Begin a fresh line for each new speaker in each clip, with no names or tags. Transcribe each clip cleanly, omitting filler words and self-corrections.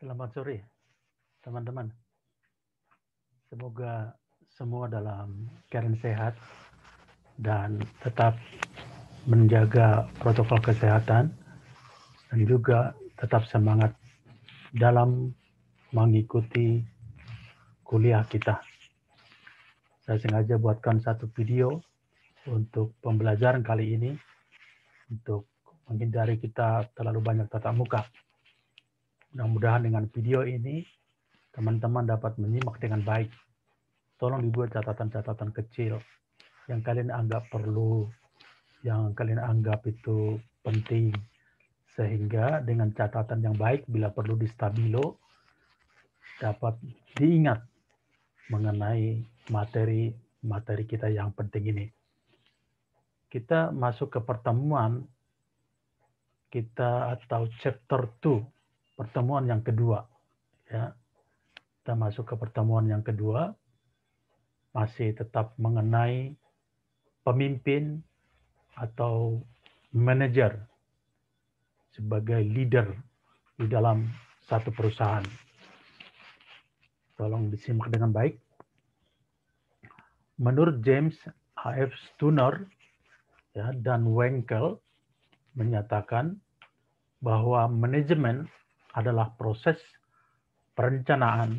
Selamat sore, teman-teman. Semoga semua dalam keadaan sehat dan tetap menjaga protokol kesehatan dan juga tetap semangat dalam mengikuti kuliah kita. Saya sengaja buatkan satu video untuk pembelajaran kali ini untuk menghindari kita terlalu banyak tatap muka. Mudah-mudahan dengan video ini teman-teman dapat menyimak dengan baik. Tolong dibuat catatan-catatan kecil yang kalian anggap perlu, yang kalian anggap itu penting, sehingga dengan catatan yang baik bila perlu di stabilo dapat diingat mengenai materi kita yang penting ini. Kita masuk ke pertemuan kita atau chapter 2, pertemuan yang kedua, ya. Kita masuk ke pertemuan yang kedua, masih tetap mengenai pemimpin atau manajer sebagai leader di dalam satu perusahaan. Tolong disimak dengan baik. Menurut James F. Stunner ya, dan Wenkel menyatakan bahwa manajemen adalah proses perencanaan,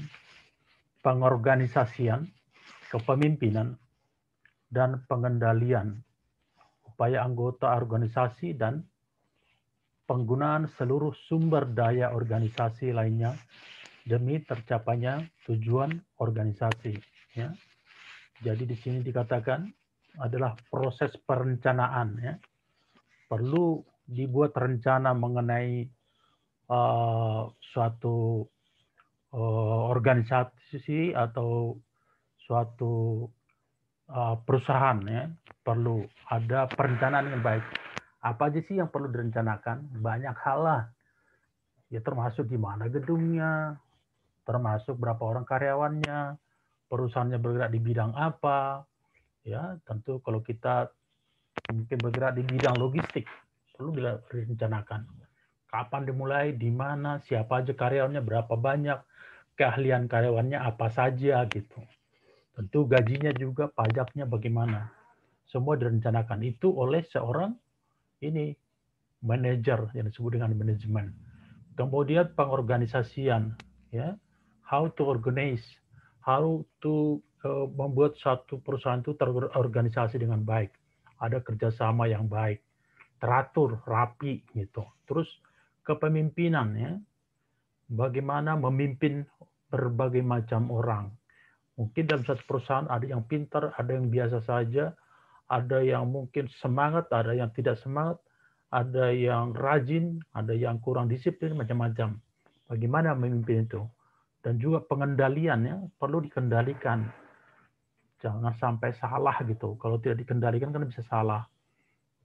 pengorganisasian, kepemimpinan, dan pengendalian upaya anggota organisasi dan penggunaan seluruh sumber daya organisasi lainnya demi tercapainya tujuan organisasi. Ya. Jadi di sini dikatakan adalah proses perencanaan. Ya. Perlu dibuat rencana mengenai suatu organisasi atau suatu perusahaan. Ya. Perlu ada perencanaan yang baik. Apa aja sih yang perlu direncanakan? Banyak hal lah. Ya termasuk di mana gedungnya, termasuk berapa orang karyawannya, perusahaannya bergerak di bidang apa. Ya, tentu kalau kita mungkin bergerak di bidang logistik, perlu direncanakan. Kapan dimulai, di mana, siapa aja karyawannya, berapa banyak, keahlian karyawannya apa saja gitu. Tentu gajinya juga, pajaknya bagaimana. Semua direncanakan itu oleh seorang ini manajer yang disebut dengan manajemen. Kemudian pengorganisasian, ya, how to organize, how to membuat satu perusahaan itu terorganisasi dengan baik, ada kerjasama yang baik, teratur, rapi gitu. Terus kepemimpinan, ya, bagaimana memimpin berbagai macam orang. Mungkin dalam satu perusahaan ada yang pintar, ada yang biasa saja, ada yang mungkin semangat, ada yang tidak semangat, ada yang rajin, ada yang kurang disiplin, macam-macam. Bagaimana memimpin itu? Dan juga pengendaliannya perlu dikendalikan. Jangan sampai salah gitu. Kalau tidak dikendalikan kan bisa salah.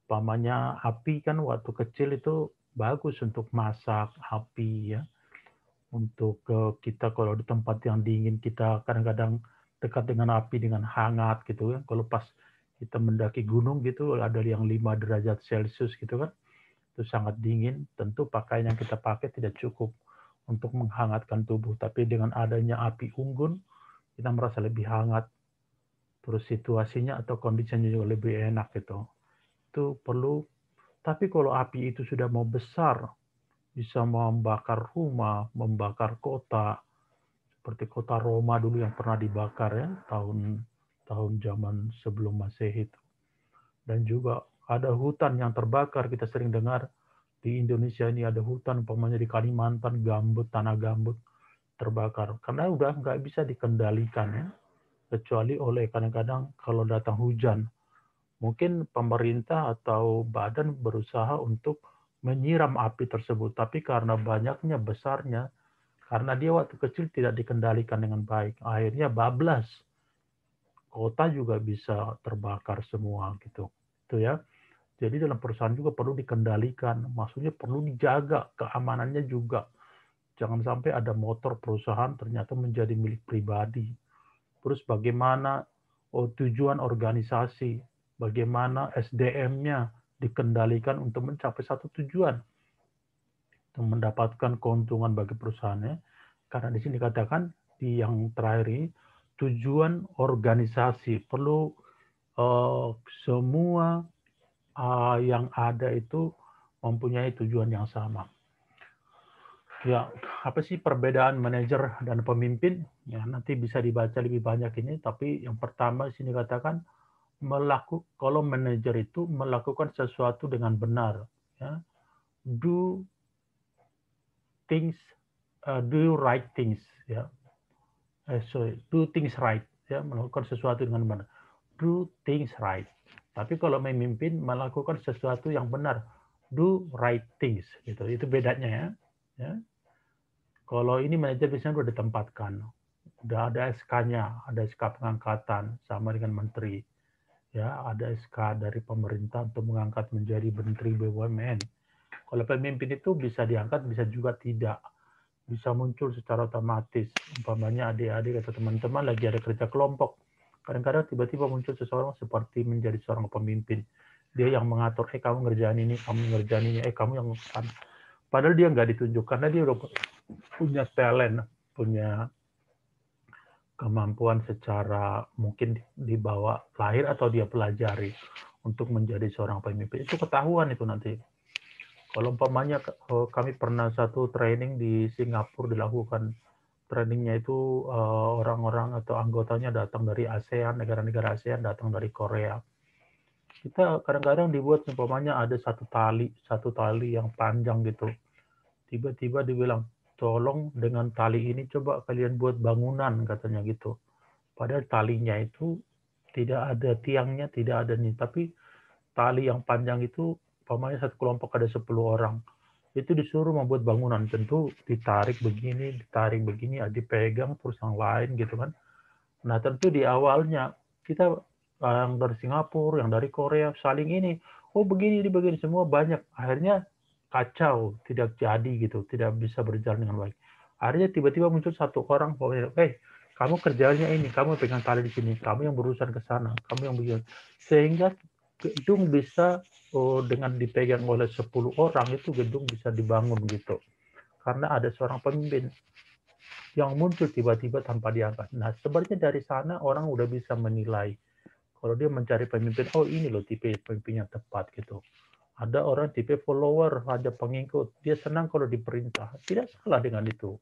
Umpamanya api kan waktu kecil itu bagus untuk masak api ya. Untuk kita kalau di tempat yang dingin kita kadang-kadang dekat dengan api dengan hangat gitu ya. Kalau pas kita mendaki gunung gitu ada yang 5 derajat Celcius gitu kan. Itu sangat dingin, tentu pakaian yang kita pakai tidak cukup untuk menghangatkan tubuh. Tapi dengan adanya api unggun, kita merasa lebih hangat. Terus situasinya atau kondisinya juga lebih enak gitu. Itu perlu. Tapi kalau api itu sudah mau besar, bisa membakar rumah, membakar kota, seperti kota Roma dulu yang pernah dibakar ya, tahun zaman sebelum Masehi itu. Dan juga ada hutan yang terbakar, kita sering dengar di Indonesia ini ada hutan, umpamanya di Kalimantan, gambut, tanah gambut terbakar. Karena udah nggak bisa dikendalikan ya, kecuali oleh kadang-kadang kalau datang hujan. Mungkin pemerintah atau badan berusaha untuk menyiram api tersebut, tapi karena banyaknya, besarnya, karena dia waktu kecil tidak dikendalikan dengan baik, akhirnya bablas. Kota juga bisa terbakar semua gitu. Itu ya. Jadi dalam perusahaan juga perlu dikendalikan, maksudnya perlu dijaga keamanannya juga. Jangan sampai ada motor perusahaan ternyata menjadi milik pribadi. Terus bagaimana tujuan organisasi, bagaimana SDM-nya dikendalikan untuk mencapai satu tujuan. mendapatkan keuntungan bagi perusahaannya. Karena di sini dikatakan di yang terakhir ini tujuan organisasi perlu semua yang ada itu mempunyai tujuan yang sama. Ya, apa sih perbedaan manajer dan pemimpin? Ya, nanti bisa dibaca lebih banyak ini, tapi yang pertama di sini katakan kalau manajer itu melakukan sesuatu dengan benar, ya. Do things, do right things, ya. Do things right, ya, melakukan sesuatu dengan benar. Do things right. Tapi kalau memimpin melakukan sesuatu yang benar, do right things, gitu. Itu bedanya ya. Ya. Kalau ini manajer biasanya sudah ditempatkan, udah ada SK-nya, ada SK pengangkatan sama dengan menteri, ya, ada SK dari pemerintah untuk mengangkat menjadi menteri BUMN. Kalau pemimpin itu bisa diangkat, bisa juga tidak, bisa muncul secara otomatis. Umpamanya adik-adik atau teman-teman lagi ada kerja kelompok, kadang-kadang tiba-tiba muncul seseorang seperti menjadi seorang pemimpin. Dia yang mengatur, kamu ngerjain ini, kamu ngerjain ini, kamu yang kan. Padahal dia nggak ditunjuk karena dia udah punya talent, punya kemampuan secara mungkin dibawa lahir atau dia pelajari untuk menjadi seorang pemimpin. Itu ketahuan itu nanti. Kalau umpamanya kami pernah satu training di Singapura dilakukan, trainingnya itu orang-orang atau anggotanya datang dari ASEAN, negara-negara ASEAN, datang dari Korea. Kita kadang-kadang dibuat umpamanya ada satu tali yang panjang gitu. Tiba-tiba dibilang, tolong dengan tali ini coba kalian buat bangunan, katanya gitu. Padahal talinya itu tidak ada tiangnya, tidak ada nih. Tapi tali yang panjang itu, umpamanya satu kelompok ada 10 orang. Itu disuruh membuat bangunan. Tentu ditarik begini, dipegang, terus yang lain gitu kan. Nah tentu di awalnya, kita yang dari Singapura, yang dari Korea, saling ini. Oh begini, semua banyak. Akhirnya kacau, tidak jadi gitu, tidak bisa berjalan dengan baik. Akhirnya tiba-tiba muncul satu orang, kamu kerjanya ini, kamu pegang tali di sini, kamu yang berurusan ke sana, kamu yang begini. Sehingga gedung bisa dengan dipegang oleh 10 orang itu gedung bisa dibangun gitu. Karena ada seorang pemimpin yang muncul tiba-tiba tanpa diangkat. Nah, sebenarnya dari sana orang udah bisa menilai. Kalau dia mencari pemimpin, oh ini loh tipe pemimpin yang tepat gitu. Ada orang tipe follower, ada pengikut. Dia senang kalau diperintah. Tidak salah dengan itu.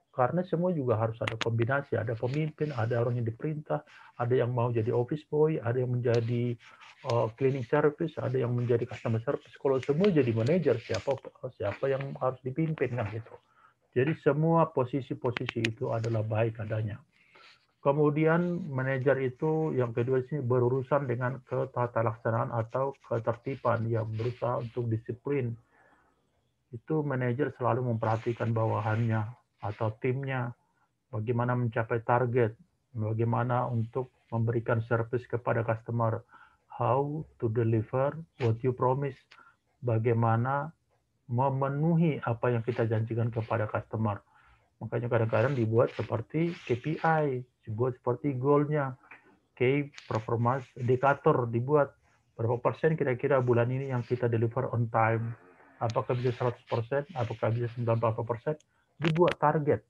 Karena semua juga harus ada kombinasi. Ada pemimpin, ada orang yang diperintah, ada yang mau jadi office boy, ada yang menjadi cleaning service, ada yang menjadi customer service. Kalau semua jadi manajer, siapa yang harus dipimpin kan gitu. Jadi semua posisi-posisi itu adalah baik adanya. Kemudian manajer itu yang kedua sih berurusan dengan ketatalaksanaan atau ketertiban, yang berusaha untuk disiplin. Itu manajer selalu memperhatikan bawahannya atau timnya, bagaimana mencapai target, bagaimana untuk memberikan service kepada customer, how to deliver what you promise, bagaimana memenuhi apa yang kita janjikan kepada customer. Makanya kadang-kadang dibuat seperti KPI, dibuat seperti goal-nya, key performance indicator dibuat. Berapa persen kira-kira bulan ini yang kita deliver on time? Apakah bisa 100%? Apakah bisa 90%? Dibuat target.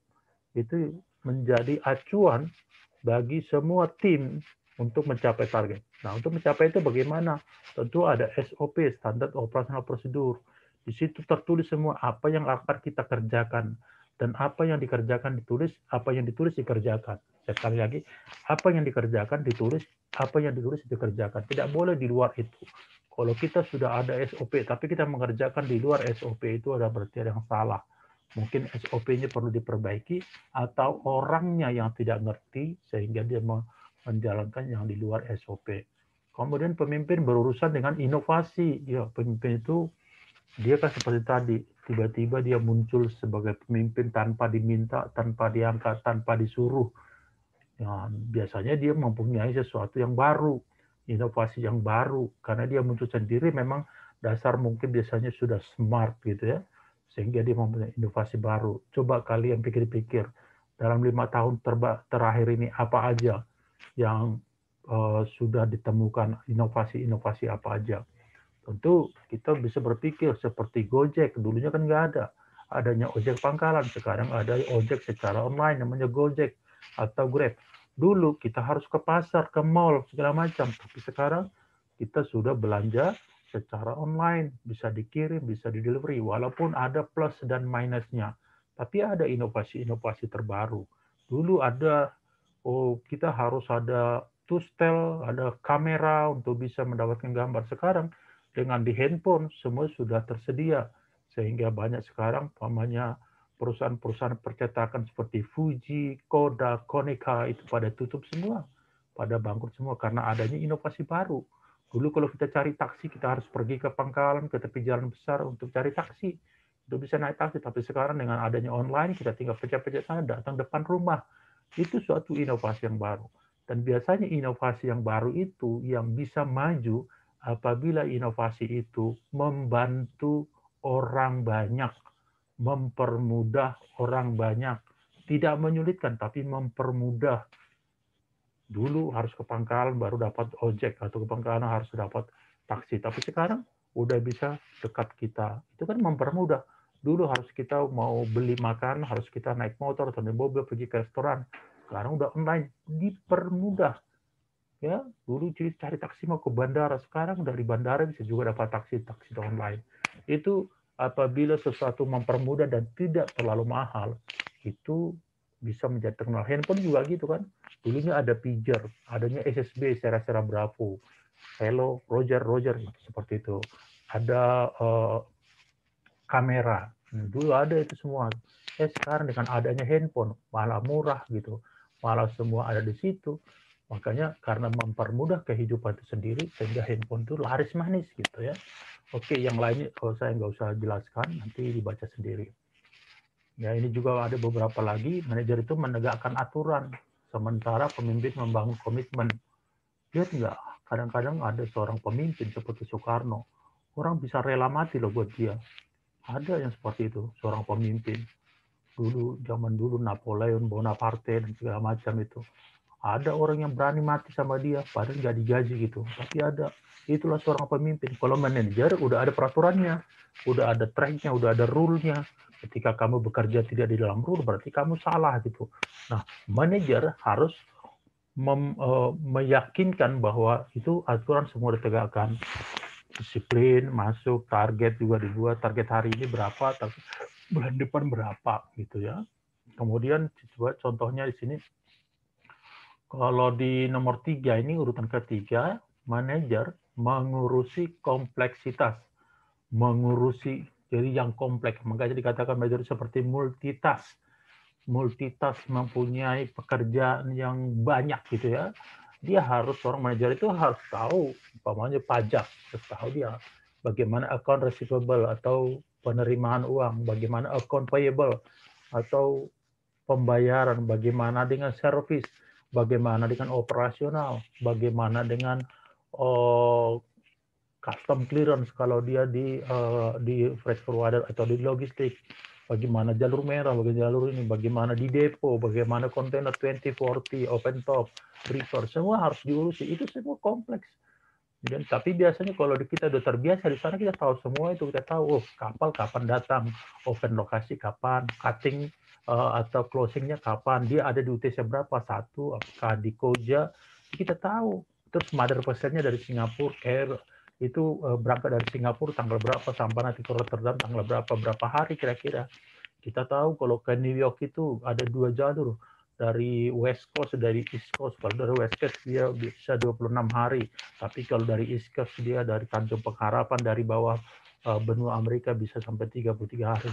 Itu menjadi acuan bagi semua tim untuk mencapai target. Nah, untuk mencapai itu bagaimana? Tentu ada SOP, standar operasional prosedur. Di situ tertulis semua apa yang akan kita kerjakan. Dan apa yang dikerjakan ditulis, apa yang ditulis dikerjakan. Sekali lagi, apa yang dikerjakan ditulis, apa yang ditulis dikerjakan. Tidak boleh di luar itu. Kalau kita sudah ada SOP, tapi kita mengerjakan di luar SOP, itu ada berarti ada yang salah. Mungkin SOP-nya perlu diperbaiki, atau orangnya yang tidak ngerti sehingga dia menjalankan yang di luar SOP. Kemudian pemimpin berurusan dengan inovasi. Ya, pemimpin itu dia kan seperti tadi, tiba-tiba dia muncul sebagai pemimpin tanpa diminta, tanpa diangkat, tanpa disuruh. Ya, biasanya dia mempunyai sesuatu yang baru, inovasi yang baru, karena dia muncul sendiri. Memang dasar mungkin biasanya sudah smart gitu ya, sehingga dia mempunyai inovasi baru. Coba kalian pikir-pikir, dalam 5 tahun terakhir ini apa aja yang sudah ditemukan, inovasi-inovasi apa aja. Tentu kita bisa berpikir seperti Gojek, dulunya kan nggak ada. adanya ojek pangkalan, sekarang ada ojek secara online namanya Gojek atau Grab. Dulu kita harus ke pasar, ke mall, segala macam, tapi sekarang kita sudah belanja secara online, bisa dikirim, bisa di-delivery, walaupun ada plus dan minusnya. Tapi ada inovasi-inovasi terbaru. Dulu ada, kita harus ada tustel, ada kamera untuk bisa mendapatkan gambar. Sekarang dengan di handphone semua sudah tersedia, sehingga banyak sekarang pamannya perusahaan-perusahaan percetakan seperti Fuji, Kodak, Konica itu pada tutup semua, pada bangkrut semua karena adanya inovasi baru. Dulu kalau kita cari taksi, kita harus pergi ke pangkalan, ke tepi jalan besar untuk cari taksi. Untuk bisa naik taksi. Tapi sekarang dengan adanya online, kita tinggal pencet-pencet sana, datang depan rumah. Itu suatu inovasi yang baru. Dan biasanya inovasi yang baru itu yang bisa maju apabila inovasi itu membantu orang banyak, mempermudah orang banyak. Tidak menyulitkan, tapi mempermudah. Dulu harus ke pangkalan baru dapat ojek, atau ke pangkalan harus dapat taksi. Tapi sekarang udah bisa dekat kita. Itu kan mempermudah. Dulu harus kita mau beli makan, harus kita naik motor atau naik mobil pergi ke restoran. Sekarang udah online, dipermudah. Ya, dulu cari taksi mau ke bandara, sekarang dari bandara bisa juga dapat taksi online. Itu apabila sesuatu mempermudah dan tidak terlalu mahal, itu bisa menjadi terkenal. Handphone juga gitu kan. Dulunya ada pager, adanya SSB, Sera Bravo, Hello, Roger, seperti itu. Ada kamera, dulu ada itu semua. Sekarang dengan adanya handphone, malah murah gitu. Malah semua ada di situ. Makanya karena mempermudah kehidupan itu sendiri, sehingga handphone itu laris manis gitu ya. Oke, yang lainnya kalau saya nggak usah jelaskan, nanti dibaca sendiri. Ya, ini juga ada beberapa lagi, manajer itu menegakkan aturan, sementara pemimpin membangun komitmen. Lihat nggak, kadang-kadang ada seorang pemimpin seperti Soekarno, orang bisa rela mati loh buat dia. Ada yang seperti itu, seorang pemimpin. Dulu, zaman dulu Napoleon Bonaparte dan segala macam itu. Ada orang yang berani mati sama dia, padahal nggak digaji gitu. Tapi ada. Itulah seorang pemimpin. Kalau manajer, udah ada peraturannya. Udah ada tracknya, udah ada rule-nya. Ketika kamu bekerja tidak di dalam rule, berarti kamu salah gitu. Nah, manajer harus meyakinkan bahwa itu aturan semua ditegakkan. Disiplin, masuk, target juga dibuat. Target hari ini berapa, bulan depan berapa gitu ya. Kemudian coba contohnya di sini. Kalau di nomor 3 ini urutan ketiga, manajer mengurusi kompleksitas, mengurusi jadi yang kompleks. Makanya dikatakan manajer seperti multitask. Multitask mempunyai pekerjaan yang banyak gitu ya. Dia harus, seorang manajer itu harus tahu, umpamanya pajak, harus tahu dia bagaimana account receivable atau penerimaan uang, bagaimana account payable atau pembayaran, bagaimana dengan service, bagaimana dengan operasional, bagaimana dengan custom clearance kalau dia di freight forwarder atau di logistik, bagaimana jalur merah, bagaimana jalur ini, bagaimana di depo, bagaimana kontainer 2040, open top, reefer, semua harus diurusi. Itu semua kompleks. Dan tapi biasanya kalau kita udah terbiasa di sana, kita tahu semua itu, kita tahu kapal kapan datang, open lokasi kapan, cutting atau closingnya kapan, dia ada di UTC berapa, satu, apakah di Koja, kita tahu. Terus mother pesennya dari Singapura Air itu berangkat dari Singapura tanggal berapa sampai nanti ke Rotterdam tanggal berapa hari kira-kira. Kita tahu kalau ke New York itu ada 2 jalur, dari West Coast, dari East Coast. Kalau dari West Coast dia bisa 26 hari, tapi kalau dari East Coast dia dari Tanjung Pengharapan, dari bawah benua Amerika bisa sampai 33 hari.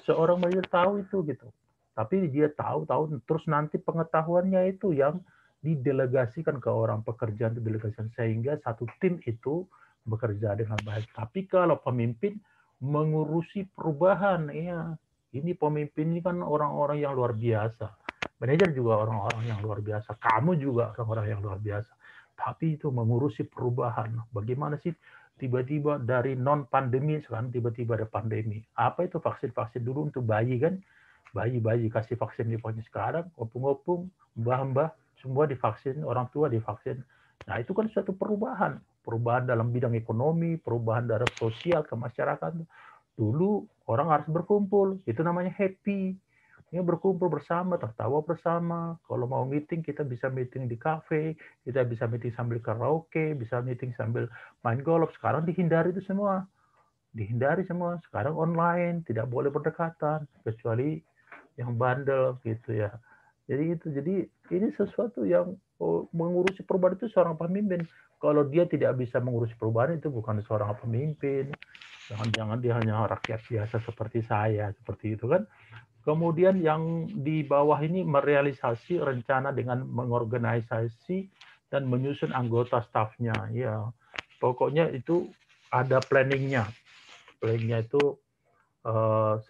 Seorang manajer tahu itu gitu. Tapi dia tahu terus nanti pengetahuannya itu yang didelegasikan ke orang pekerjaan, didelegasikan sehingga satu tim itu bekerja dengan baik. Tapi kalau pemimpin mengurusi perubahan, ya ini pemimpin ini kan orang-orang yang luar biasa. Manajer juga orang-orang yang luar biasa. Kamu juga orang-orang yang luar biasa. Tapi itu mengurusi perubahan. Bagaimana sih tiba-tiba dari non-pandemi sekarang tiba-tiba ada pandemi. Apa itu vaksin-vaksin dulu untuk bayi kan? Bayi-bayi kasih vaksin sekarang, opung-opung, mbah-mbah, semua divaksin, orang tua divaksin. Nah itu kan suatu perubahan. Perubahan dalam bidang ekonomi, perubahan dalam sosial ke masyarakat. Dulu orang harus berkumpul, itu namanya happy. Ini berkumpul bersama, tertawa bersama. Kalau mau meeting, kita bisa meeting di kafe, kita bisa meeting sambil karaoke, bisa meeting sambil main golf. Sekarang dihindari itu semua. Dihindari semua. Sekarang online, tidak boleh berdekatan, kecuali yang bandel gitu ya. Jadi ini sesuatu yang mengurusi perubahan itu seorang pemimpin. Kalau dia tidak bisa mengurusi perubahan itu bukan seorang pemimpin. Jangan-jangan dia hanya rakyat biasa seperti saya, seperti itu kan. Kemudian yang di bawah ini merealisasi rencana dengan mengorganisasi dan menyusun anggota stafnya. Ya, pokoknya itu ada planningnya. Planningnya itu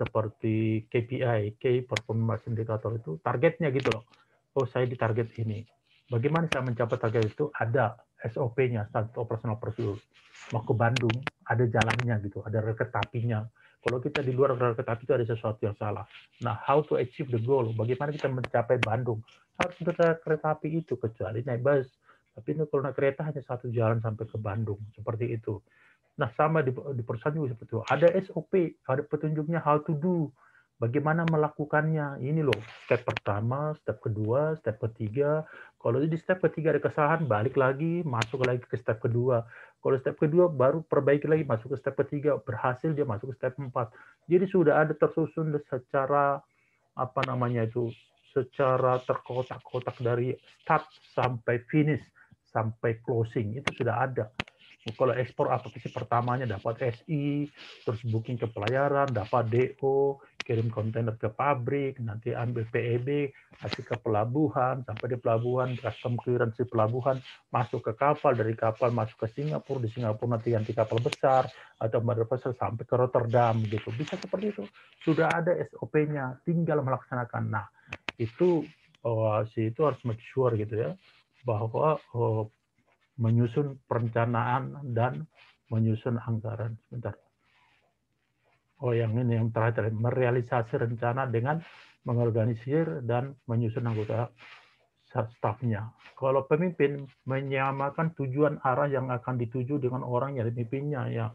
seperti KPI, Key Performance Indicator itu targetnya gitu loh. Oh, saya di target ini. Bagaimana saya mencapai target itu? Ada SOP-nya, Standard Operational Procedure. Mau ke Bandung, ada jalannya gitu, ada kereta apinya. Kalau kita di luar kereta api itu ada sesuatu yang salah. Nah, how to achieve the goal? Bagaimana kita mencapai Bandung? Harus kereta api itu, kecuali naik bus. Tapi kalau naik kereta hanya satu jalan sampai ke Bandung, seperti itu. Nah, sama di perusahaan juga seperti itu. Ada SOP, ada petunjuknya how to do. Bagaimana melakukannya. Ini loh, step pertama, step kedua, step ketiga. Kalau di step ketiga ada kesalahan, balik lagi, masuk lagi ke step kedua. Kalau step kedua, baru perbaiki lagi, masuk ke step ketiga. Berhasil, dia masuk ke step 4. Jadi sudah ada tersusun secara, apa namanya itu, secara terkotak-kotak dari start sampai finish, sampai closing. Itu sudah ada. Kalau ekspor apa sih pertamanya dapat SI, terus booking ke pelayaran, dapat DO, kirim kontainer ke pabrik, nanti ambil PEB, kasih ke pelabuhan, sampai di pelabuhan, custom clearance di pelabuhan, masuk ke kapal, dari kapal masuk ke Singapura, di Singapura nanti ganti kapal besar, atau bandar besar sampai ke Rotterdam, gitu. Bisa seperti itu. Sudah ada SOP-nya, tinggal melaksanakan. Nah, itu itu harus make sure gitu ya, bahwa menyusun perencanaan dan menyusun anggaran. Sebentar. Oh, yang ini yang terakhir, merealisasi rencana dengan mengorganisir dan menyusun anggota stafnya. Kalau pemimpin menyamakan tujuan arah yang akan dituju dengan orang yang dipimpinnya ya.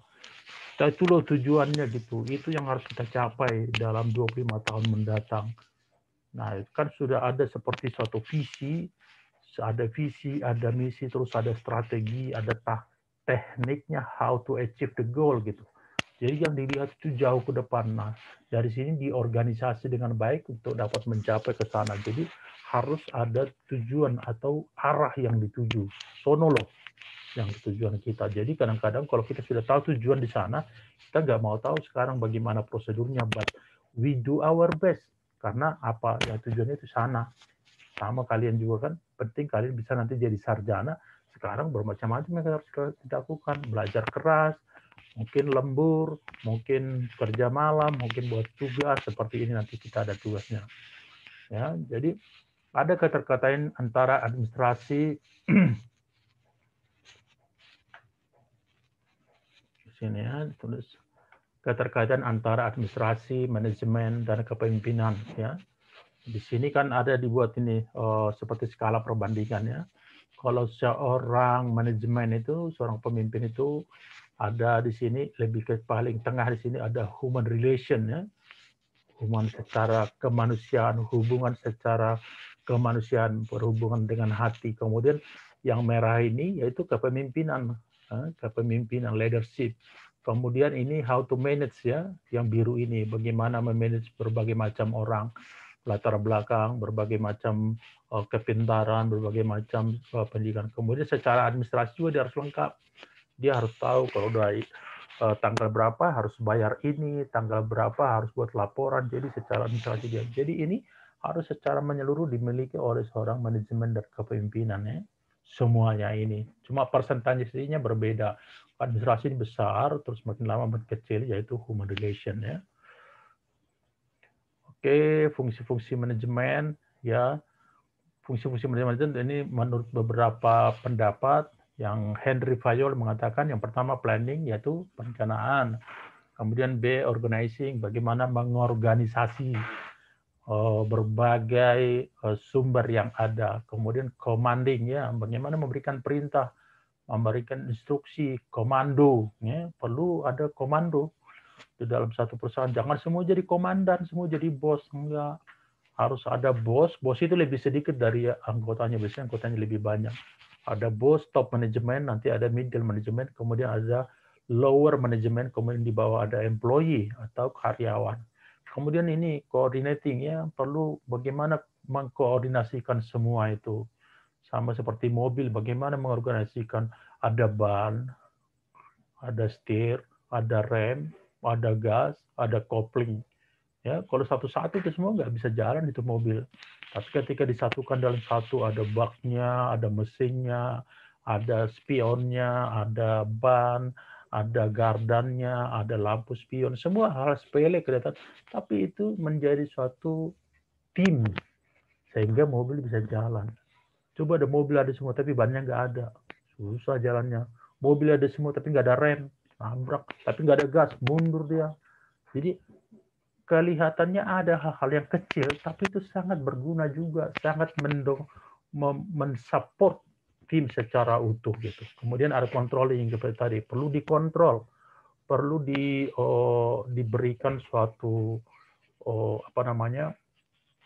Itu loh tujuannya gitu. Itu yang harus kita capai dalam 25 tahun mendatang. Nah, kan sudah ada seperti suatu visi, ada misi, terus ada strategi, ada tekniknya how to achieve the goal gitu. Jadi yang dilihat itu jauh ke depan. Nah, dari sini diorganisasi dengan baik untuk dapat mencapai ke sana. Jadi harus ada tujuan atau arah yang dituju. Sono loh yang tujuan kita. Jadi kadang-kadang kalau kita sudah tahu tujuan di sana, kita nggak mau tahu sekarang bagaimana prosedurnya, but we do our best. Karena apa ya, tujuannya itu sana. Sama kalian juga kan, penting kalian bisa nanti jadi sarjana. Sekarang bermacam-macam yang harus dilakukan, belajar keras, mungkin lembur, mungkin kerja malam, mungkin buat tugas seperti ini nanti kita ada tugasnya. Ya, jadi ada keterkaitan antara administrasi sini ya, tulis keterkaitan antara administrasi, manajemen dan kepemimpinan ya. Di sini kan ada dibuat ini seperti skala perbandingan ya. Kalau seorang manajemen itu, seorang pemimpin itu ada di sini lebih ke paling tengah di sini ada human relation ya. Hubungan secara kemanusiaan, hubungan secara kemanusiaan berhubungan dengan hati. Kemudian yang merah ini yaitu kepemimpinan, leadership. Kemudian ini how to manage ya, yang biru ini bagaimana memanage berbagai macam orang, latar belakang, berbagai macam kepintaran, berbagai macam pendidikan. Kemudian secara administrasi juga dia harus lengkap. Dia harus tahu kalau dari tanggal berapa harus bayar ini, tanggal berapa harus buat laporan. Jadi secara administrasi dia. Jadi ini harus secara menyeluruh dimiliki oleh seorang manajemen dan kepemimpinan ya. Semuanya ini. Cuma persentasenya berbeda. Administrasi ini besar, terus makin lama makin kecil, yaitu human relation ya. Oke, fungsi-fungsi manajemen ya. Fungsi-fungsi manajemen ini menurut beberapa pendapat yang Henry Fayol mengatakan yang pertama planning yaitu perencanaan. Kemudian B organizing, bagaimana mengorganisasi berbagai sumber yang ada. Kemudian commanding ya, bagaimana memberikan perintah, memberikan instruksi, komando ya, perlu ada komando. di dalam satu perusahaan. Jangan semua jadi komandan, semua jadi bos. Enggak. Harus ada bos. Bos itu lebih sedikit dari anggotanya. Biasanya anggotanya lebih banyak. Ada bos, top manajemen, nanti ada middle manajemen, kemudian ada lower manajemen, kemudian di bawah ada employee atau karyawan. Kemudian ini coordinating ya, perlu bagaimana mengkoordinasikan semua itu. Sama seperti mobil, bagaimana mengorganisasikan ada ban, ada setir, ada rem, ada gas, ada kopling. Ya, kalau satu-satu itu semua nggak bisa jalan itu mobil. Tapi ketika disatukan dalam satu, ada baknya, ada mesinnya, ada spionnya, ada ban, ada gardannya, ada lampu spion, semua hal sepele kelihatan. Tapi itu menjadi suatu tim sehingga mobil bisa jalan. Coba ada mobil ada semua tapi bannya nggak ada, susah jalannya. Mobil ada semua tapi nggak ada rem, nabrak. Tapi nggak ada gas, mundur dia. Jadi kelihatannya ada hal-hal yang kecil, tapi itu sangat berguna juga, sangat mensupport tim secara utuh gitu. Kemudian ada controlling seperti tadi, perlu dikontrol, perlu diberikan suatu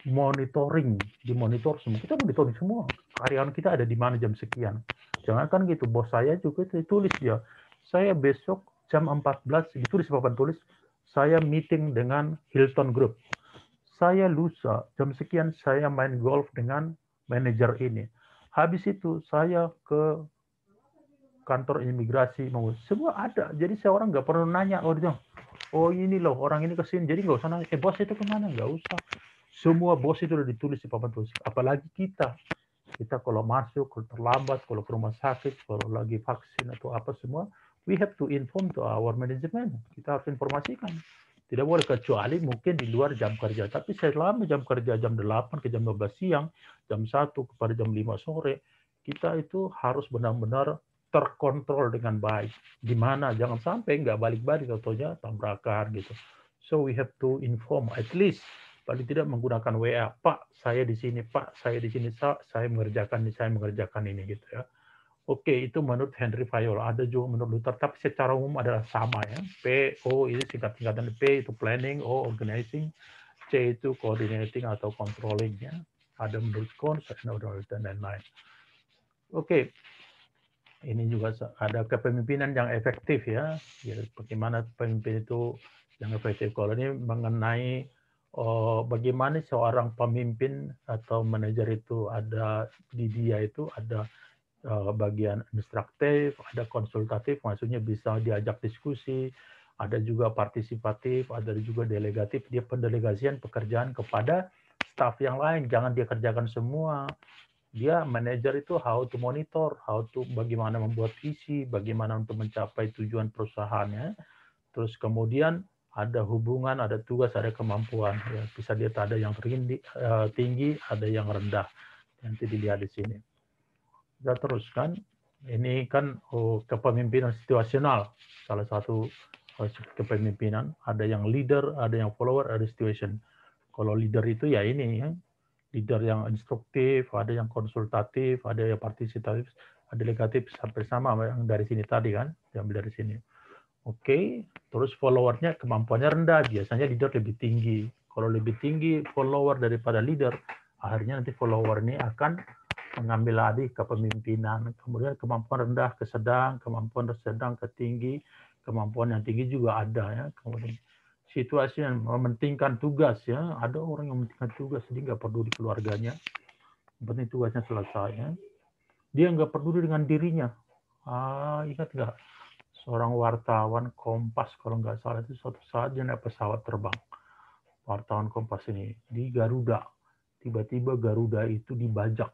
monitoring, dimonitor semua. Kita monitoring semua. Karyawan kita ada di mana jam sekian. Jangan kan gitu, bos saya juga ditulis dia. Saya besok jam 14 ditulis papan tulis, saya meeting dengan Hilton Group. Saya lusa jam sekian saya main golf dengan manajer ini. Habis itu saya ke kantor imigrasi, mau semua ada. Jadi saya orang nggak perlu nanya, oh ini loh orang ini kesini. Jadi nggak usah nanya, bos itu kemana? Nggak usah. Semua bos itu udah ditulis di papan tulis. Apalagi kita kalau masuk, kalau terlambat, kalau ke rumah sakit, kalau lagi vaksin atau apa semua, we have to inform to our management. Kita harus informasikan. Tidak boleh kecuali mungkin di luar jam kerja. Tapi selama jam kerja jam 8 ke jam 12 siang, jam 1 kepada jam 5 sore, kita itu harus benar-benar terkontrol dengan baik. Di mana jangan sampai nggak balik-balik ataunya tabrakan gitu. So we have to inform at least paling tidak menggunakan WA, Pak, saya di sini, Pak, saya di sini, saya mengerjakan ini gitu ya. Oke, itu menurut Henry Fayol. Ada juga menurut Luther, tapi secara umum adalah sama ya. P, O itu singkat-singkatan. P itu planning, O organizing, C itu coordinating atau controlling ya. Ada menurut Kohn, dan lain-lain. Oke, ini juga ada kepemimpinan yang efektif ya. Bagaimana pemimpin itu yang efektif. Kalau ini mengenai bagaimana seorang pemimpin atau manajer itu ada di dia itu ada bagian instruktif, ada konsultatif, maksudnya bisa diajak diskusi, ada juga partisipatif, ada juga delegatif. Dia pendelegasian pekerjaan kepada staf yang lain, jangan dia kerjakan semua. Dia manajer itu how to monitor, bagaimana membuat visi, bagaimana untuk mencapai tujuan perusahaannya. Terus kemudian ada hubungan, ada tugas, ada kemampuan. Ya, bisa lihat ada yang tinggi, ada yang rendah. Nanti dilihat di sini. Kita teruskan. Ini kan kepemimpinan situasional. Salah satu kepemimpinan. Ada yang leader, ada yang follower, ada situation. Kalau leader itu ya ini ya. Leader yang instruktif, ada yang konsultatif, ada yang partisipatif, ada delegatif, sampai sama yang dari sini tadi kan, diambil dari sini. Oke, terus followernya kemampuannya rendah, biasanya leader lebih tinggi. Kalau lebih tinggi follower daripada leader, akhirnya nanti follower ini akan mengambil alih kepemimpinan. Kemudian kemampuan rendah ke sedang, kemampuan sedang ke tinggi, kemampuan yang tinggi juga ada ya. Kemudian situasi yang mementingkan tugas ya, ada orang yang mementingkan tugas, jadi nggak peduli keluarganya, yang penting tugasnya selesai ya. Dia nggak peduli dengan dirinya. Ingat nggak? Seorang wartawan Kompas kalau nggak salah itu suatu saat dia naik pesawat terbang. Wartawan Kompas ini di Garuda. Tiba-tiba Garuda itu dibajak.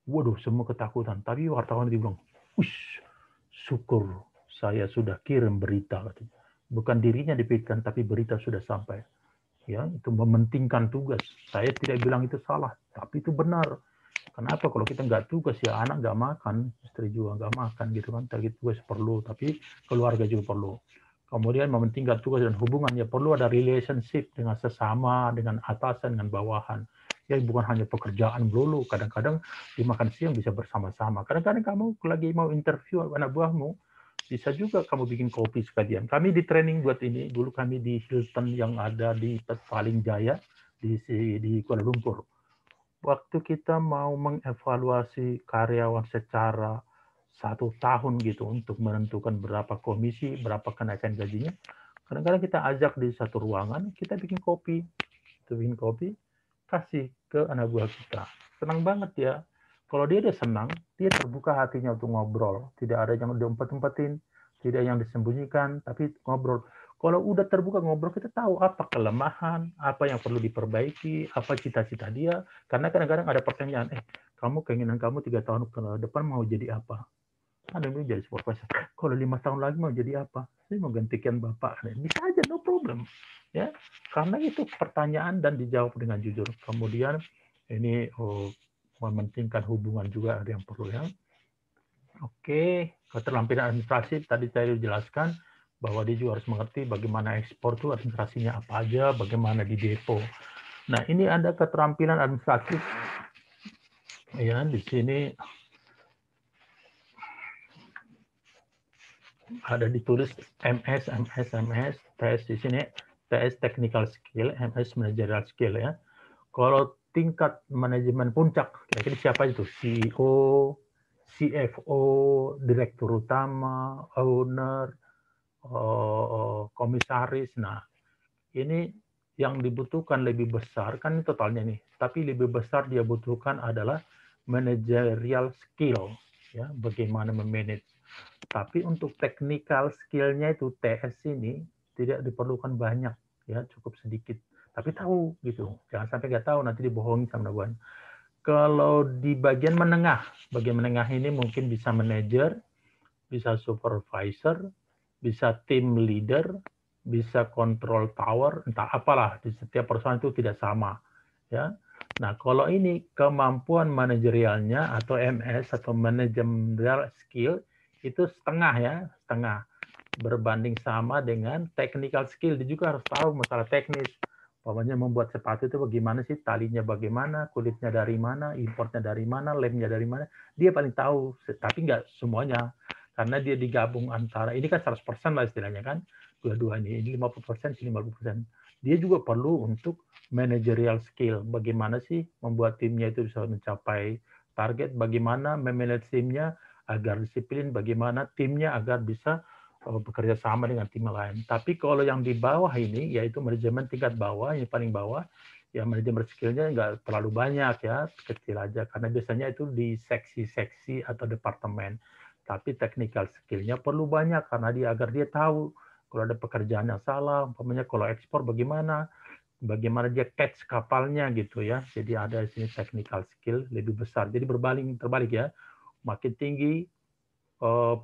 Waduh, semua ketakutan. Tapi wartawan itu bilang, "Ush, syukur saya sudah kirim berita." Bukan dirinya dipikirkan, tapi berita sudah sampai. Ya, itu mementingkan tugas. Saya tidak bilang itu salah, tapi itu benar. Kenapa? Kalau kita nggak tugas ya anak nggak makan, istri juga nggak makan gitu kan. Tapi tugas perlu, tapi keluarga juga perlu. Kemudian mementingkan tugas dan hubungan ya perlu ada relationship dengan sesama, dengan atasan, dengan bawahan. Ya bukan hanya pekerjaan melulu. Kadang-kadang di makan siang bisa bersama-sama. Kadang-kadang kamu lagi mau interview anak buahmu, bisa juga kamu bikin kopi sekalian. Kami di training buat ini, dulu kami di Hilton yang ada di Paling Jaya, di Kuala Lumpur. Waktu kita mau mengevaluasi karyawan secara 1 tahun gitu untuk menentukan berapa komisi, berapa kenaikan gajinya, kadang-kadang kita ajak di satu ruangan, kita bikin kopi. Kasih ke anak buah kita. Senang banget ya. Kalau dia senang, dia terbuka hatinya untuk ngobrol. Tidak ada yang diumpet-umpetin, tidak yang disembunyikan, tapi ngobrol. Kalau udah terbuka ngobrol, kita tahu apa kelemahan, apa yang perlu diperbaiki, apa cita-cita dia. Karena kadang-kadang ada pertanyaan, kamu keinginan kamu 3 tahun ke depan mau jadi apa? Ada yang jadi supervisor. Kalau 5 tahun lagi mau jadi apa? Saya mau gantikan bapak. Bisa aja, no problem. Ya, karena itu pertanyaan dan dijawab dengan jujur. Kemudian ini mementingkan hubungan juga ada yang perlu ya. Oke, keterampilan administrasi tadi saya jelaskan bahwa dia juga harus mengerti bagaimana ekspor itu administrasinya apa aja, bagaimana di depo. Nah, ini ada keterampilan administratif. Ya, di sini ada ditulis MS, TS di sini, TS technical skill, MS managerial skill ya. Kalau tingkat manajemen puncak, kira-kira siapa itu? CEO, CFO, direktur utama, owner, komisaris. Nah, ini yang dibutuhkan lebih besar, kan ini totalnya nih, tapi lebih besar dia butuhkan adalah managerial skill, ya, bagaimana memanage. Tapi untuk technical skill-nya itu TS ini tidak diperlukan banyak, ya cukup sedikit. Tapi tahu gitu, jangan sampai nggak tahu nanti dibohongi sama Nabuan. Kalau di bagian menengah ini mungkin bisa manager, bisa supervisor, bisa team leader, bisa control tower, entah apalah di setiap perusahaan itu tidak sama, ya. Nah, kalau ini kemampuan manajerialnya atau MS atau managerial skill itu setengah ya, setengah berbanding sama dengan technical skill. Dia juga harus tahu masalah teknis. Pokoknya membuat sepatu itu bagaimana sih, talinya bagaimana, kulitnya dari mana, importnya dari mana, lemnya dari mana. Dia paling tahu, tapi nggak semuanya. Karena dia digabung antara, ini kan 100% lah istilahnya kan, dua-dua ini 50%, 50%. Dia juga perlu untuk managerial skill. Bagaimana sih membuat timnya itu bisa mencapai target, bagaimana memanage timnya agar disiplin, bagaimana timnya agar bisa bekerja sama dengan tim lain. Tapi kalau yang di bawah ini, yaitu manajemen tingkat bawah, yang paling bawah, ya manajemen skill-nya nggak terlalu banyak ya, kecil aja. Karena biasanya itu di seksi-seksi atau departemen. Tapi technical skill-nya perlu banyak, karena dia agar dia tahu kalau ada pekerjaan yang salah, umpamanya kalau ekspor bagaimana dia catch kapalnya gitu ya. Jadi ada di sini technical skill lebih besar. Jadi terbalik ya. Makin tinggi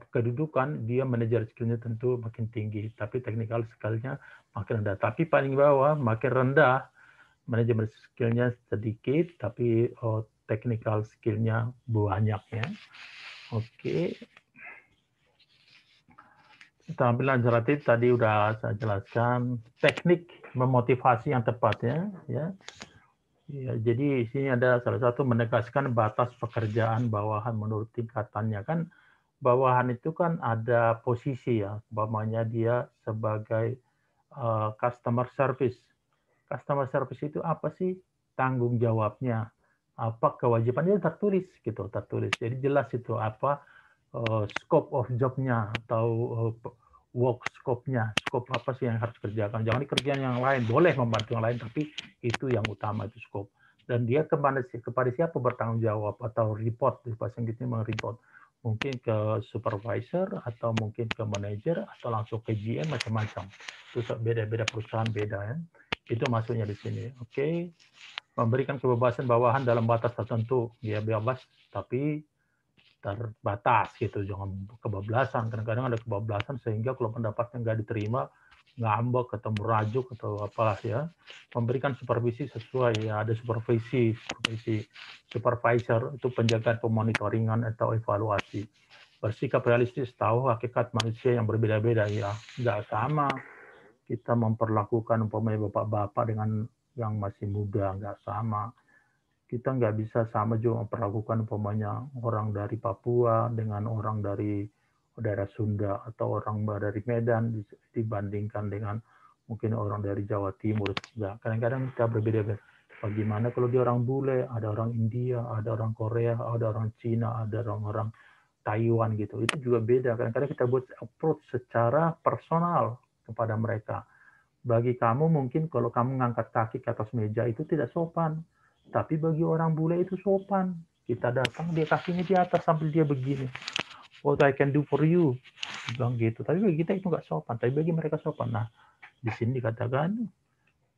kedudukan, dia manajer skillnya tentu makin tinggi, tapi technical skill-nya makin rendah. Tapi paling bawah makin rendah, manajemen skillnya sedikit, tapi technical skill-nya banyak ya. Oke. Keterampilan administratif tadi udah saya jelaskan. Teknik memotivasi yang tepatnya ya. Ya, jadi di sini ada salah satu menegaskan batas pekerjaan bawahan menurut tingkatannya kan. Bawahan itu kan ada posisi ya, umpamanya dia sebagai customer service. Customer service itu apa sih tanggung jawabnya? Apa kewajibannya tertulis gitu, tertulis. Jadi jelas itu apa scope of job-nya atau work scope-nya, scope apa sih yang harus kerjakan. Jangan dikerjakan yang lain, boleh membantu yang lain, tapi itu yang utama itu scope. Dan dia kepada siapa bertanggung jawab atau report, di bahasa Inggrisnya report. Mungkin ke supervisor atau mungkin ke manager atau langsung ke GM macam-macam. Itu beda-beda perusahaan beda ya. Itu masuknya di sini. Oke. Memberikan kebebasan bawahan dalam batas tertentu. Dia bebas tapi terbatas gitu. Jangan kebablasan. Kadang-kadang ada kebablasan sehingga kalau pendapatnya nggak diterima, ngambek, ketemu rajuk atau apa ya. Memberikan supervisi sesuai ya, ada supervisor itu penjagaan pemonitoringan atau evaluasi. Bersikap realistis, tahu hakikat manusia yang berbeda-beda ya, nggak sama kita memperlakukan umpamanya bapak-bapak dengan yang masih muda, nggak sama. Kita nggak bisa sama juga memperlakukan umpamanya orang dari Papua dengan orang dari daerah Sunda atau orang dari Medan dibandingkan dengan mungkin orang dari Jawa Timur. Ya, kadang-kadang kita berbeda-beda. Bagaimana kalau dia orang bule, ada orang India, ada orang Korea, ada orang Cina, ada orang-orang Taiwan gitu. Itu juga beda. Kadang-kadang kita buat approach secara personal kepada mereka. Bagi kamu mungkin kalau kamu ngangkat kaki ke atas meja itu tidak sopan. Tapi bagi orang bule itu sopan. Kita datang, dia kakinya di atas sambil dia begini. What I can do for you. Bilang gitu. Tapi bagi kita itu nggak sopan. Tapi bagi mereka sopan. Nah, di sini dikatakan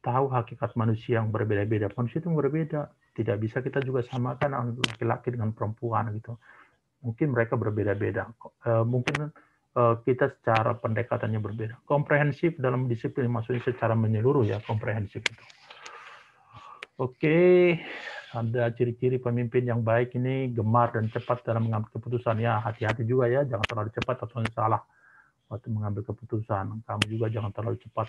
tahu hakikat manusia yang berbeda-beda. Manusia itu berbeda. Tidak bisa kita juga samakan laki-laki dengan perempuan gitu. Mungkin mereka berbeda-beda. Mungkin kita secara pendekatannya berbeda. Komprehensif dalam disiplin maksudnya secara menyeluruh ya, komprehensif itu. Oke, ada ciri-ciri pemimpin yang baik ini gemar dan cepat dalam mengambil keputusan. Ya, hati-hati juga ya, jangan terlalu cepat atau salah waktu mengambil keputusan. Kamu juga jangan terlalu cepat.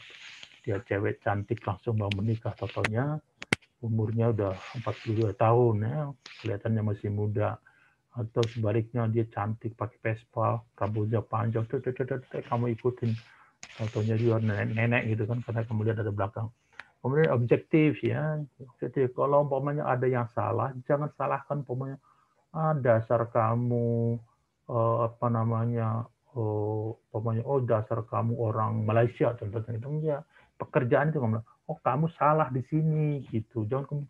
Dia cewek cantik langsung mau menikah, totalnya umurnya udah 42 tahun ya, kelihatannya masih muda. Atau sebaliknya dia cantik pakai Vespa, rambutnya panjang, kamu ikutin, contohnya dia nenek-nenek gitu kan, karena kamu lihat dari belakang. Kemudian objektif ya, objektif. Kalau umpamanya ada yang salah, jangan salahkan umpamanya dasar kamu apa namanya, dasar kamu orang Malaysia contohnya itu ya, pekerjaan itu kamu, kamu salah di sini gitu, jangan kamu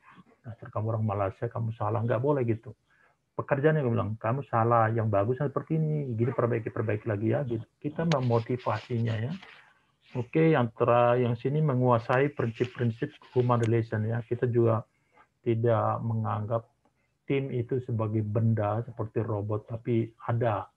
dasar kamu orang Malaysia kamu salah, nggak boleh gitu. Pekerjaan yang bilang kamu salah, yang bagus seperti ini, gini perbaiki lagi ya gitu. Kita memotivasinya ya. Oke, yang sini menguasai prinsip-prinsip human relation ya. Kita juga tidak menganggap tim itu sebagai benda seperti robot, tapi ada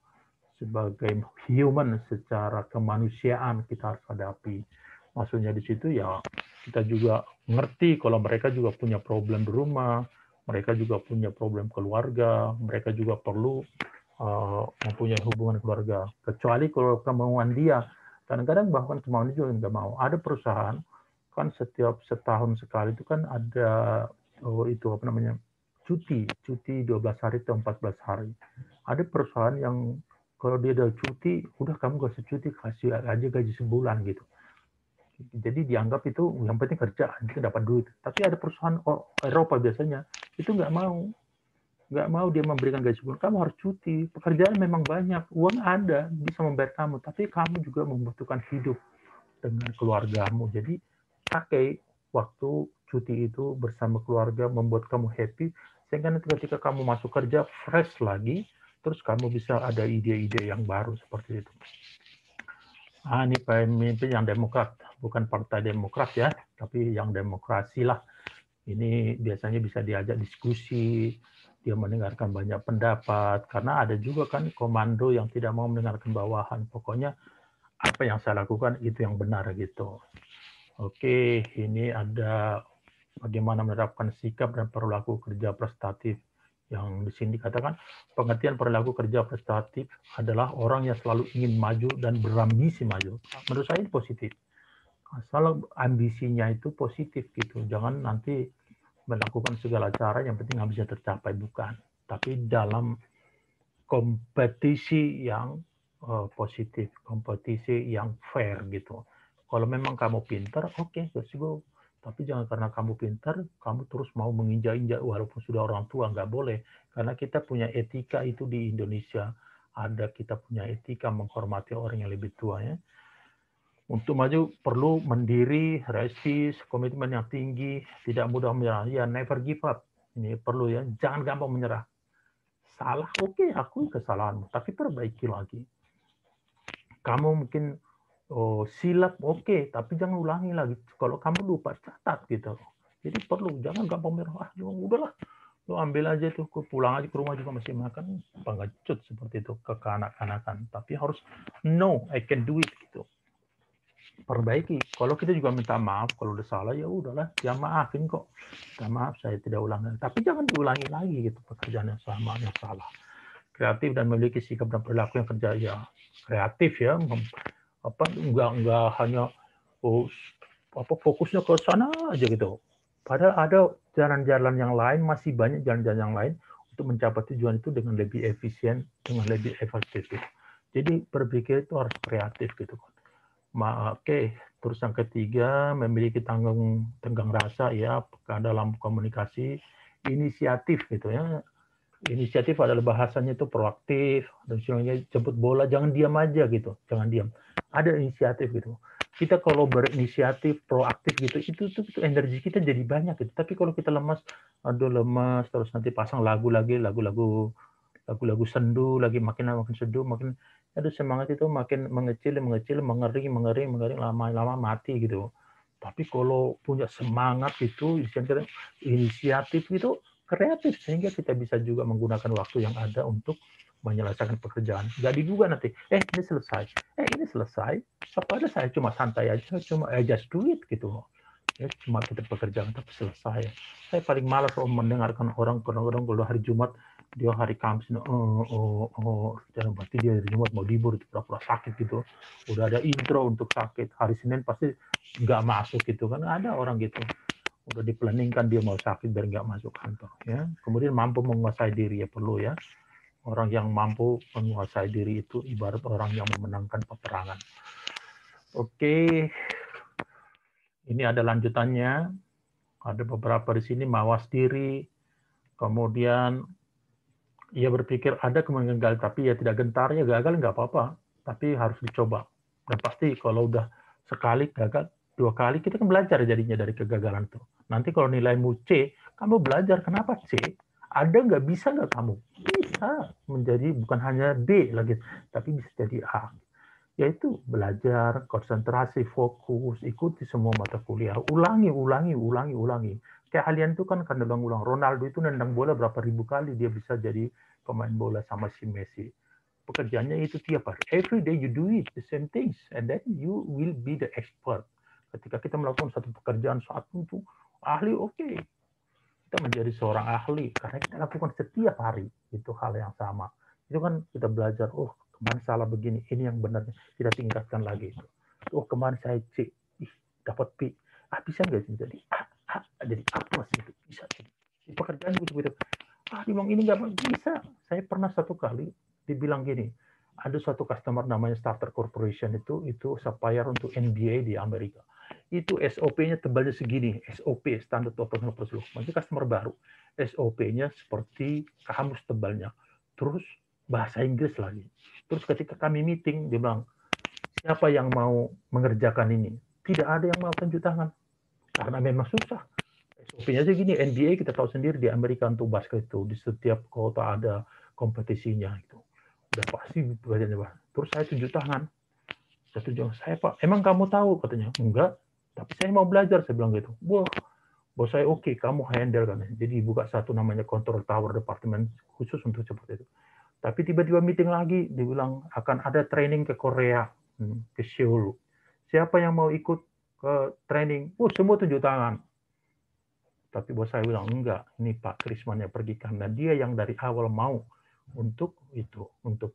sebagai human secara kemanusiaan kita harus hadapi. Maksudnya di situ ya kita juga ngerti kalau mereka juga punya problem di rumah, mereka juga punya problem keluarga, mereka juga perlu mempunyai hubungan keluarga. Kecuali kalau kemauan dia, kadang-kadang bahkan kemauan dia juga nggak mau. Ada perusahaan kan setiap setahun sekali itu kan ada itu apa namanya cuti 12 hari atau 14 hari. Ada perusahaan yang kalau dia udah cuti, udah kamu gak usah cuti, kasih aja gaji sebulan gitu. Jadi dianggap itu yang penting kerja, nanti dapat duit. Tapi ada perusahaan Eropa biasanya itu nggak mau dia memberikan gaji sebulan. Kamu harus cuti. Pekerjaan memang banyak, uang ada, bisa membayar kamu, tapi kamu juga membutuhkan hidup dengan keluargamu. Jadi pakai waktu cuti itu bersama keluarga, membuat kamu happy, sehingga nanti ketika kamu masuk kerja fresh lagi, terus kamu bisa ada ide-ide yang baru seperti itu. Ini pemimpin yang demokrat, bukan partai demokrat ya, tapi yang demokrasi lah. Ini biasanya bisa diajak diskusi, dia mendengarkan banyak pendapat, karena ada juga kan komando yang tidak mau mendengarkan bawahan. Pokoknya apa yang saya lakukan itu yang benar gitu. Oke, ini ada bagaimana menerapkan sikap dan perilaku kerja prestatif. Yang di sini dikatakan pengertian perilaku kerja prestatif adalah orang yang selalu ingin maju dan berambisi maju. Menurut saya ini positif. Asal ambisinya itu positif gitu. Jangan nanti melakukan segala cara yang penting nggak bisa tercapai, bukan. Tapi dalam kompetisi yang positif, kompetisi yang fair gitu. Kalau memang kamu pintar, oke, let's go. Tapi jangan karena kamu pintar, kamu terus mau menginjak-injak walaupun sudah orang tua, nggak boleh. Karena kita punya etika itu di Indonesia. Kita punya etika menghormati orang yang lebih tua ya. Untuk maju perlu mendiri, realistis, komitmen yang tinggi, tidak mudah menyerah. Ya, never give up. Ini perlu ya, jangan gampang menyerah. Salah, oke, akui kesalahanmu, tapi perbaiki lagi. Kamu mungkin silap, oke, tapi jangan ulangi lagi. Kalau kamu lupa, catat gitu. Jadi perlu, jangan gampang menyerah. Udahlah, lo ambil aja tuh, pulang aja ke rumah juga masih makan, pengecut seperti itu, kekanak-kanakan. Tapi harus, no, I can do it gitu. Perbaiki. Kalau kita juga minta maaf, kalau udah salah ya udahlah, ya maafin kok. Minta maaf, saya tidak ulangi. Tapi jangan diulangi lagi gitu pekerjaan yang sama, yang salah. Kreatif dan memiliki sikap dan perilaku yang kerja ya kreatif ya. Enggak hanya fokusnya ke sana aja gitu. Padahal ada jalan-jalan yang lain, masih banyak jalan-jalan yang lain untuk mencapai tujuan itu dengan lebih efisien, dengan lebih efektif. Jadi berpikir itu harus kreatif gitu. Oke. Terus yang ketiga, memiliki tenggang rasa ya dalam komunikasi, inisiatif gitu ya. Inisiatif adalah bahasanya itu proaktif, dan istilahnya jemput bola, jangan diam aja gitu, jangan diam. Ada inisiatif gitu. Kita kalau berinisiatif, proaktif gitu, itu energi kita jadi banyak gitu. Tapi kalau kita lemas, aduh lemas, terus nanti pasang lagu sendu, lagi makin sendu, makin aduh semangat itu makin mengecil, mengering, lama-lama mati gitu. Tapi kalau punya semangat itu, inisiatif itu kreatif, sehingga kita bisa juga menggunakan waktu yang ada untuk menyelesaikan pekerjaan. Jadi juga nanti, ini selesai, apa ada saya cuma santai aja, cuma just do it gitu. Ya, cuma kita pekerjaan tapi selesai. Saya paling malas mendengarkan orang kadang-kadang kalau hari Jumat, dia hari Kamis, jangan berarti dia hari Jumat mau libur, pura-pura sakit gitu. Udah ada intro untuk sakit, hari Senin pasti nggak masuk gitu kan, ada orang gitu. Udah diplaningkan dia mau sakit biar nggak masuk kantor ya. Kemudian mampu menguasai diri ya, perlu ya. Orang yang mampu menguasai diri itu ibarat orang yang memenangkan peperangan. Oke, ini ada lanjutannya. Ada beberapa di sini, mawas diri, kemudian ia berpikir ada kemungkinan gagal, tapi ya tidak gentar, ya gagal nggak apa-apa, tapi harus dicoba. Dan pasti kalau udah sekali gagal, 2 kali, kita kan belajar jadinya dari kegagalan itu. Nanti kalau nilaimu C, kamu belajar kenapa C? Ada nggak, bisa nggak kamu? Bisa menjadi bukan hanya D lagi, tapi bisa jadi A. Yaitu belajar, konsentrasi, fokus, ikuti semua mata kuliah, ulangi. Keahlian itu kan ulang. Ronaldo itu nendang bola berapa ribu kali dia bisa jadi pemain bola sama si Messi. Pekerjaannya itu tiap hari. Every day you do it, the same things, and then you will be the expert. Ketika kita melakukan satu pekerjaan, satu itu ahli, oke. Kita menjadi seorang ahli karena kita lakukan setiap hari itu hal yang sama. Itu kan kita belajar, kemarin salah begini, ini yang benar, kita tingkatkan lagi. Kemarin saya C, dapat B, bisa nggak sih jadi A, jadi A plus itu bisa. Di pekerjaan begitu. Dibilang ini nggak bisa. Saya pernah satu kali dibilang gini, ada suatu customer namanya Starter Corporation, itu supplier untuk NBA di Amerika. Itu SOP-nya tebalnya segini, SOP, Standard Operational Procedure. Nanti customer baru, SOP-nya seperti kamus tebalnya. Terus bahasa Inggris lagi. Terus ketika kami meeting, dia bilang, siapa yang mau mengerjakan ini? Tidak ada yang mau tunjuk tangan. Karena memang susah. SOP-nya sih gini, NBA kita tahu sendiri di Amerika untuk basket itu, di setiap kota ada kompetisinya itu. Udah pasti belajarnya. Terus saya tunjuk tangan. Saya Pak, emang kamu tahu? Katanya, enggak. Tapi saya mau belajar, saya bilang gitu. Wah, bos saya oke, kamu handle kan. Jadi buka satu namanya control tower departemen khusus untuk seperti itu. Tapi tiba-tiba meeting lagi, dibilang akan ada training ke Korea, ke Seoul. Siapa yang mau ikut ke training? Semua tunjuk tangan. Tapi bos saya bilang, enggak, ini Pak Krisman yang pergi karena dia yang dari awal mau untuk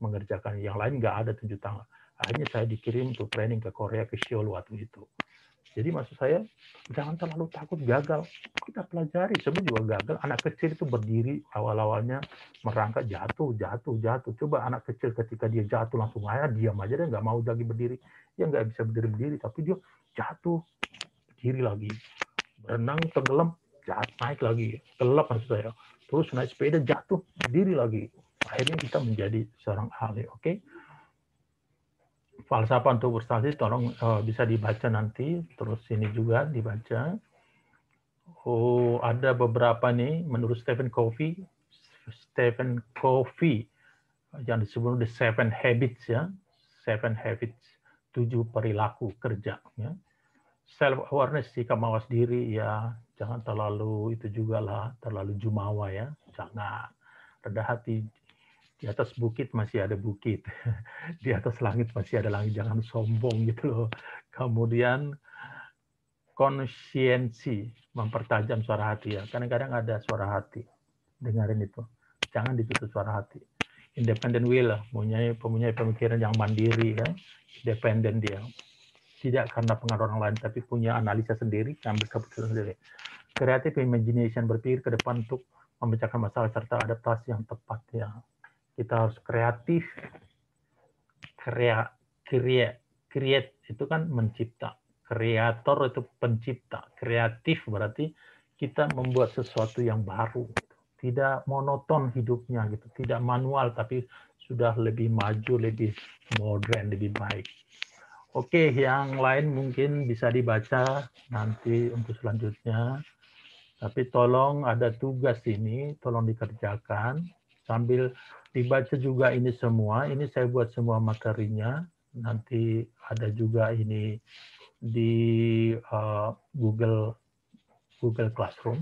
mengerjakan. Yang lain enggak ada tunjuk tangan. Akhirnya saya dikirim untuk training ke Korea, ke Seoul waktu itu. Jadi maksud saya, jangan terlalu takut gagal. Kita pelajari, semua juga gagal. Anak kecil itu berdiri, awal-awalnya merangkak, jatuh. Coba anak kecil ketika dia jatuh langsung diam aja, dia nggak mau lagi berdiri. Dia nggak bisa berdiri, tapi dia jatuh, berdiri lagi. Berenang, tenggelam, naik lagi. Gelap maksud saya. Terus naik sepeda, jatuh, berdiri lagi. Akhirnya kita menjadi seorang ahli, oke? Falsafah untuk prestasi tolong bisa dibaca nanti, terus ini juga dibaca. Ada beberapa nih menurut Stephen Covey yang disebut The Seven Habits ya, 7 perilaku kerja ya. Self awareness, sikap mawas diri ya, jangan terlalu itu juga lah, terlalu jumawa ya, jangan. Rendah hati, di atas bukit masih ada bukit, di atas langit masih ada langit, jangan sombong gitu loh. Kemudian konsiensi, mempertajam suara hati ya. Kadang-kadang ada suara hati, dengarin itu, jangan ditutup suara hati. Independent will, mempunyai pemikiran yang mandiri ya, independen dia. Tidak karena pengaruh orang lain, tapi punya analisa sendiri, ambil keputusan sendiri. Creative imagination, berpikir ke depan untuk memecahkan masalah serta adaptasi yang tepat ya. Kita harus kreatif, create itu kan mencipta, kreator itu pencipta, kreatif berarti kita membuat sesuatu yang baru, tidak monoton hidupnya gitu, tidak manual tapi sudah lebih maju, lebih modern, lebih baik. Oke, yang lain mungkin bisa dibaca nanti untuk selanjutnya. Tapi tolong ada tugas ini, tolong dikerjakan sambil dibaca juga ini semua. Ini saya buat semua materinya. Nanti ada juga ini di Google Classroom.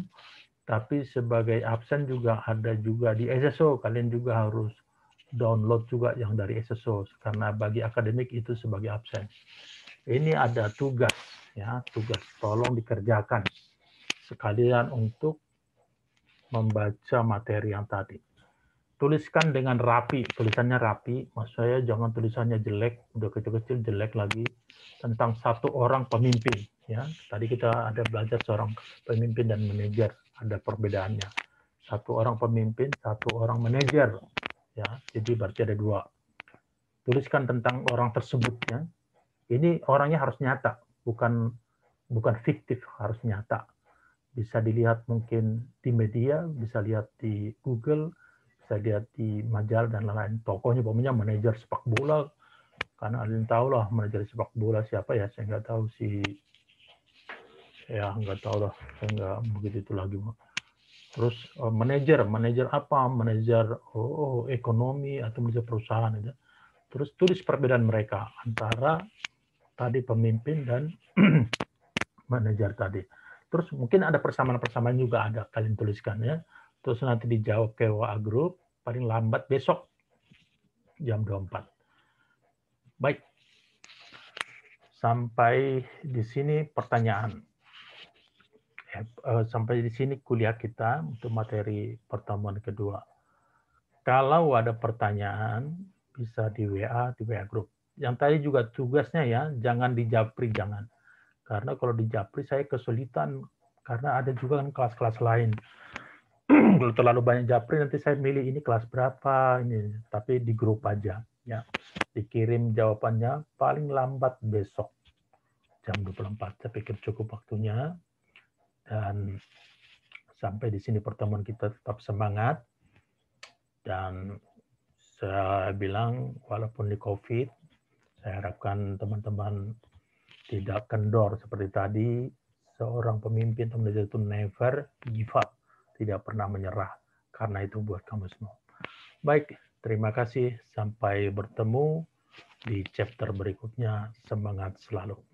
Tapi sebagai absen juga ada juga di SSO. Kalian juga harus download juga yang dari SSO karena bagi akademik itu sebagai absen. Ini ada tugas ya, tugas tolong dikerjakan sekalian untuk membaca materi yang tadi. Tuliskan dengan rapi, tulisannya rapi, maksud saya jangan tulisannya jelek, udah kecil-kecil jelek lagi, tentang satu orang pemimpin. Ya, tadi kita ada belajar seorang pemimpin dan manajer, ada perbedaannya. Satu orang pemimpin, satu orang manajer. Ya, jadi berarti ada dua. Tuliskan tentang orang tersebut. Ya. Ini orangnya harus nyata, bukan fiktif, harus nyata. Bisa dilihat mungkin di media, bisa lihat di Google, bisa lihat di majalah dan lain-lain. Tokohnya pokoknya manajer sepak bola, karena ada yang tahu lah manajer sepak bola siapa ya, saya nggak tahu sih, ya nggak tahu lah, saya nggak begitu itu lagi. Terus manajer apa? Manajer ekonomi atau manajer perusahaan aja. Terus tulis perbedaan mereka antara tadi pemimpin dan manajer tadi. Terus mungkin ada persamaan-persamaan juga ada, kalian tuliskan ya. Terus nanti dijawab ke WA Group, paling lambat besok jam 24. Baik. Sampai di sini pertanyaan. Sampai di sini kuliah kita untuk materi pertemuan kedua. Kalau ada pertanyaan, bisa di WA Group. Yang tadi juga tugasnya ya, jangan di Japri, jangan. Karena kalau di Japri saya kesulitan, karena ada juga kan kelas-kelas lain. Kalau terlalu banyak Japri, nanti saya milih ini kelas berapa, ini. Tapi di grup aja. Ya. Dikirim jawabannya paling lambat besok, jam 24. Saya pikir cukup waktunya. Dan sampai di sini pertemuan kita tetap semangat. Dan saya bilang, walaupun di COVID, saya harapkan teman-teman tidak kendor seperti tadi. Seorang pemimpin atau manajer itu never give up, tidak pernah menyerah. Karena itu buat kamu semua. Baik, terima kasih. Sampai bertemu di chapter berikutnya. Semangat selalu.